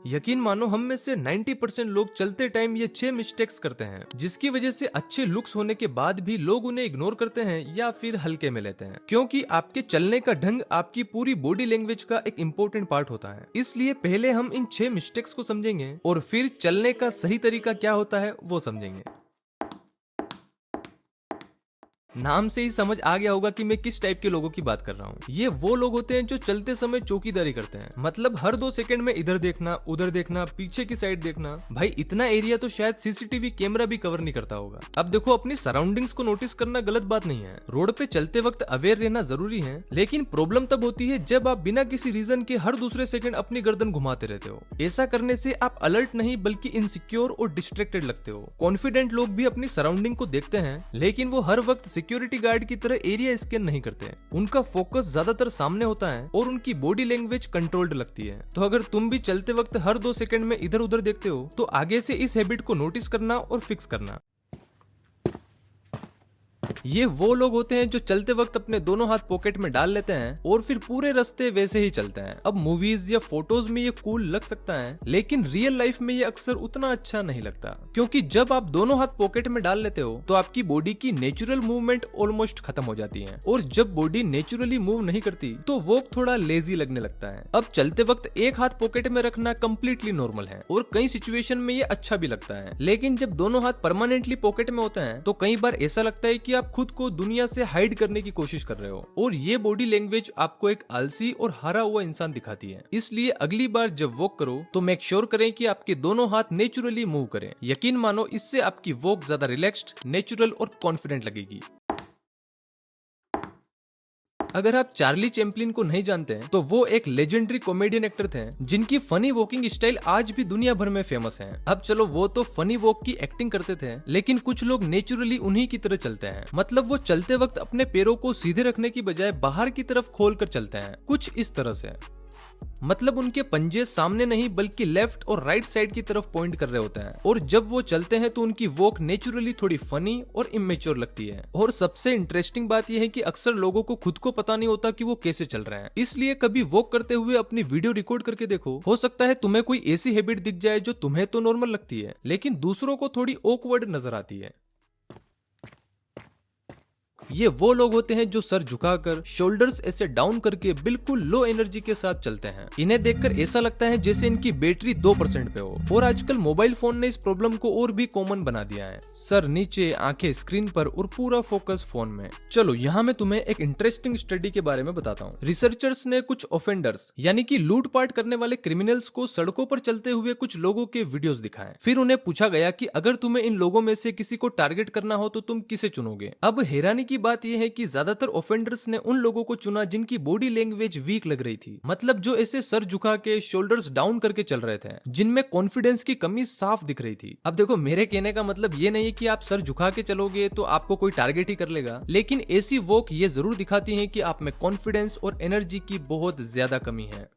यकीन मानो हम में से 90% लोग चलते टाइम ये 6 मिस्टेक्स करते हैं, जिसकी वजह से अच्छे लुक्स होने के बाद भी लोग उन्हें इग्नोर करते हैं या फिर हल्के में लेते हैं, क्योंकि आपके चलने का ढंग आपकी पूरी बॉडी लैंग्वेज का एक इम्पोर्टेंट पार्ट होता है। इसलिए पहले हम इन 6 मिस्टेक्स को समझेंगे और फिर चलने का सही तरीका क्या होता है वो समझेंगे। नाम से ही समझ आ गया होगा कि मैं किस टाइप के लोगों की बात कर रहा हूँ। ये वो लोग होते हैं जो चलते समय चौकीदारी करते हैं, मतलब हर 2 सेकंड में इधर देखना, उधर देखना, पीछे की साइड देखना। भाई इतना एरिया तो शायद सीसीटीवी कैमरा भी कवर नहीं करता होगा। अब देखो, अपनी सराउंडिंग्स को नोटिस करना गलत बात नहीं है, रोड पे चलते वक्त अवेयर रहना जरूरी है, लेकिन प्रॉब्लम तब होती है जब आप बिना किसी रीजन के हर दूसरे सेकंड अपनी गर्दन घुमाते रहते हो। ऐसा करने से आप अलर्ट नहीं बल्कि इनसिक्योर और डिस्ट्रैक्टेड लगते हो। कॉन्फिडेंट लोग भी अपनी सराउंडिंग को देखते हैं, लेकिन वो हर वक्त सिक्योरिटी गार्ड की तरह एरिया स्कैन नहीं करते। उनका फोकस ज्यादातर सामने होता है और उनकी बॉडी लैंग्वेज कंट्रोल्ड लगती है। तो अगर तुम भी चलते वक्त हर 2 सेकंड में इधर उधर देखते हो तो आगे से इस हैबिट को नोटिस करना और फिक्स करना। ये वो लोग होते हैं जो चलते वक्त अपने दोनों हाथ पॉकेट में डाल लेते हैं और फिर पूरे रास्ते वैसे ही चलते हैं। अब मूवीज या फोटोज में ये कूल लग सकता है, लेकिन रियल लाइफ में ये अक्सर उतना अच्छा नहीं लगता, क्योंकि जब आप दोनों हाथ पॉकेट में डाल लेते हो तो आपकी बॉडी की नेचुरल मूवमेंट ऑलमोस्ट खत्म हो जाती है, और जब बॉडी नेचुरली मूव नहीं करती तो वो थोड़ा लेजी लगने लगता है। अब चलते वक्त एक हाथ पॉकेट में रखना कम्प्लीटली नॉर्मल है और कई सिचुएशन में ये अच्छा भी लगता है, लेकिन जब दोनों हाथ परमानेंटली पॉकेट में होते हैं तो कई बार ऐसा लगता है कि आप खुद को दुनिया से हाइड करने की कोशिश कर रहे हो, और ये बॉडी लैंग्वेज आपको एक आलसी और हारा हुआ इंसान दिखाती है। इसलिए अगली बार जब वॉक करो तो मेक श्योर करें कि आपके दोनों हाथ नेचुरली मूव करें। यकीन मानो, इससे आपकी वॉक ज्यादा रिलैक्स्ड, नेचुरल और कॉन्फिडेंट लगेगी। अगर आप चार्ली चैपलिन को नहीं जानते हैं तो वो एक लेजेंडरी कॉमेडियन एक्टर थे जिनकी फनी वॉकिंग स्टाइल आज भी दुनिया भर में फेमस है। अब चलो, वो तो फनी वॉक की एक्टिंग करते थे, लेकिन कुछ लोग नेचुरली उन्हीं की तरह चलते हैं, मतलब वो चलते वक्त अपने पैरों को सीधे रखने की बजाय बाहर की तरफ खोलकर चलते हैं, कुछ इस तरह से। मतलब उनके पंजे सामने नहीं बल्कि लेफ्ट और राइट साइड की तरफ पॉइंट कर रहे होते हैं, और जब वो चलते हैं तो उनकी वॉक नेचुरली थोड़ी फनी और इमेच्योर लगती है। और सबसे इंटरेस्टिंग बात यह है कि अक्सर लोगों को खुद को पता नहीं होता कि वो कैसे चल रहे हैं, इसलिए कभी वॉक करते हुए अपनी वीडियो रिकॉर्ड करके देखो। हो सकता है तुम्हें कोई ऐसी हैबिट दिख जाए जो तुम्हें तो नॉर्मल लगती है लेकिन दूसरों को थोड़ी ऑकवर्ड नजर आती है। ये वो लोग होते हैं जो सर झुकाकर, शोल्डर्स ऐसे डाउन करके बिल्कुल लो एनर्जी के साथ चलते हैं। इन्हें देखकर ऐसा लगता है जैसे इनकी बैटरी 2% पे हो। और आजकल मोबाइल फोन ने इस प्रॉब्लम को और भी कॉमन बना दिया है। सर नीचे, आंखें स्क्रीन पर और पूरा फोकस फोन में। चलो, यहाँ मैं तुम्हें एक इंटरेस्टिंग स्टडी के बारे में बताता हूँ। रिसर्चर्स ने कुछ ऑफेंडर्स यानी कि लूटपाट करने वाले क्रिमिनल्स को सड़कों पर चलते हुए कुछ लोगों के वीडियोस दिखाए। फिर उन्हें पूछा गया कि अगर तुम्हें इन लोगों में से किसी को टारगेट करना हो तो तुम किसे चुनोगे। अब हैरानी की बात यह है कि ज्यादातर ऑफेंडर्स ने उन लोगों को चुना जिनकी बॉडी लैंग्वेज वीक लग रही थी, मतलब जो ऐसे सर झुका के, शोल्डर्स डाउन करके चल रहे थे, जिनमें कॉन्फिडेंस की कमी साफ दिख रही थी। अब देखो, मेरे कहने का मतलब ये नहीं है कि आप सर झुका के चलोगे तो आपको कोई टारगेट ही कर लेगा, लेकिन ऐसी वॉक ये जरूर दिखाती है कि आप में कॉन्फिडेंस और एनर्जी की बहुत ज्यादा कमी है।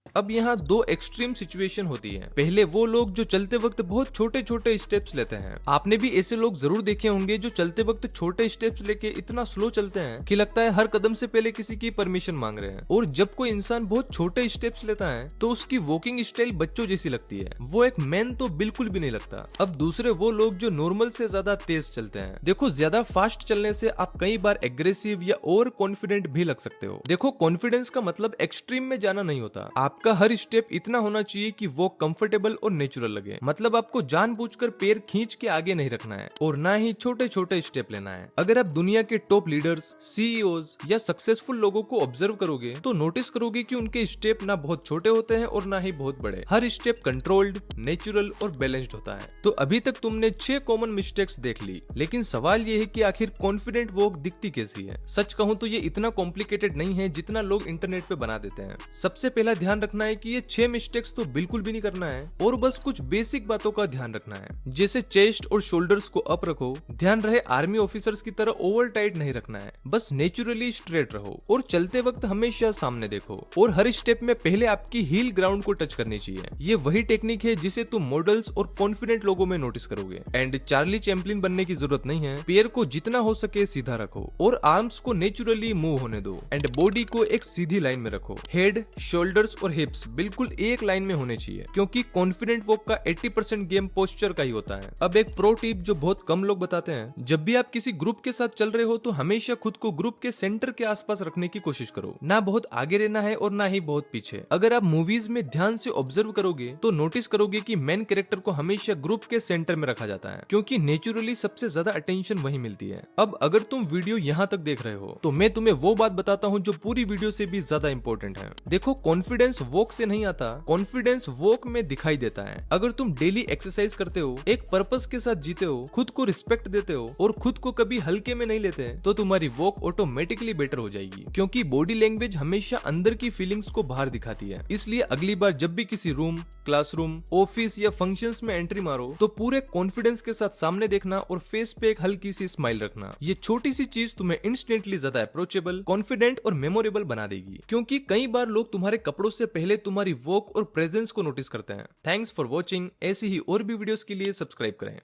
अब यहाँ 2 एक्सट्रीम सिचुएशन होती है। पहले वो लोग जो चलते वक्त बहुत छोटे छोटे स्टेप्स लेते हैं। आपने भी ऐसे लोग जरूर देखे होंगे जो चलते वक्त छोटे स्टेप्स लेके इतना स्लो चलते हैं कि लगता है हर कदम से पहले किसी की परमिशन मांग रहे हैं। और जब कोई इंसान बहुत छोटे स्टेप्स लेता है तो उसकी वॉकिंग स्टाइल बच्चों जैसी लगती है, वो एक मैन तो बिल्कुल भी नहीं लगता। अब दूसरे वो लोग जो नॉर्मल से ज्यादा तेज चलते हैं। देखो, ज्यादा फास्ट चलने से आप कई बार एग्रेसिव या ओवर कॉन्फिडेंट भी लग सकते हो। देखो, कॉन्फिडेंस का मतलब एक्सट्रीम में जाना नहीं होता। का हर स्टेप इतना होना चाहिए कि वो कंफर्टेबल और नेचुरल लगे, मतलब आपको जानबूझकर पैर खींच के आगे नहीं रखना है और ना ही छोटे छोटे स्टेप लेना है। अगर आप दुनिया के टॉप लीडर्स, सीईओज या सक्सेसफुल लोगों को ऑब्जर्व करोगे तो नोटिस करोगे कि उनके स्टेप ना बहुत छोटे होते हैं और ना ही बहुत बड़े। हर स्टेप कंट्रोल्ड, नेचुरल और बैलेंस्ड होता है। तो अभी तक तुमने 6 कॉमन मिस्टेक्स देख ली, लेकिन सवाल ये है कि आखिर कॉन्फिडेंट वॉक दिखती कैसी है। सच कहूं तो ये इतना कॉम्प्लिकेटेड नहीं है जितना लोग इंटरनेट पे बना देते हैं। सबसे पहला ध्यान रखना है कि ये 6 मिस्टेक्स तो बिल्कुल भी नहीं करना है, और बस कुछ बेसिक बातों का ध्यान रखना है, जैसे चेस्ट और शोल्डर्स को अप रखो। ध्यान रहे आर्मी ऑफिसर्स की तरह ओवर टाइट नहीं रखना है, बस नेचुरली स्ट्रेट रहो और चलते वक्त हमेशा सामने देखो। और हर स्टेप में पहले आपकी हील ग्राउंड को टच करनी चाहिए। ये वही टेक्निक है जिसे तुम मॉडल्स और कॉन्फिडेंट लोगों में नोटिस करोगे। एंड चार्ली चैपलिन बनने की जरूरत नहीं है। पैर को जितना हो सके सीधा रखो और आर्म्स को नेचुरली मूव होने दो एंड बॉडी को एक सीधी लाइन में रखो। हेड, शोल्डर्स और हिप्स बिल्कुल एक लाइन में होने चाहिए, क्योंकि कॉन्फिडेंट वॉक का 80% गेम पोस्चर का ही होता है। अब एक प्रो टिप जो बहुत कम लोग बताते हैं, जब भी आप किसी ग्रुप के साथ चल रहे हो तो हमेशा खुद को ग्रुप के सेंटर के आसपास रखने की कोशिश करो। ना बहुत आगे रहना है और ना ही बहुत पीछे। अगर आप मूवीज में ध्यान से ऑब्जर्व करोगे तो नोटिस करोगे कि मेन कैरेक्टर को हमेशा ग्रुप के सेंटर में रखा जाता है, क्योंकि नेचुरली सबसे ज्यादा अटेंशन वही मिलती है। अब अगर तुम वीडियो यहाँ तक देख रहे हो तो मैं तुम्हें वो बात बताता हूँ जो पूरी वीडियो से भी ज्यादा इंपॉर्टेंट है। देखो, कॉन्फिडेंस वॉक से नहीं आता, कॉन्फिडेंस वॉक में दिखाई देता है। अगर तुम डेली एक्सरसाइज करते हो, एक पर्पस के साथ जीते हो, खुद को रिस्पेक्ट देते हो और खुद को कभी हल्के में नहीं लेते, तो तुम्हारी वॉक ऑटोमेटिकली बेटर हो जाएगी, क्योंकि बॉडी लैंग्वेज हमेशा अंदर की फीलिंग्स को बाहर दिखाती है। इसलिए अगली बार जब भी किसी रूम, क्लासरूम, ऑफिस या फंक्शंस में एंट्री मारो तो पूरे कॉन्फिडेंस के साथ सामने देखना और फेस पे एक हल्की सी स्माइल रखना। ये छोटी सी चीज तुम्हें इंस्टेंटली ज्यादा अप्रोचेबल, कॉन्फिडेंट और मेमोरेबल बना देगी, क्योंकि कई बार लोग तुम्हारे कपड़ों से पहले तुम्हारी वॉक और प्रेजेंस को नोटिस करते हैं। Thanks for watching. ऐसी ही और भी वीडियोस के लिए सब्सक्राइब करें।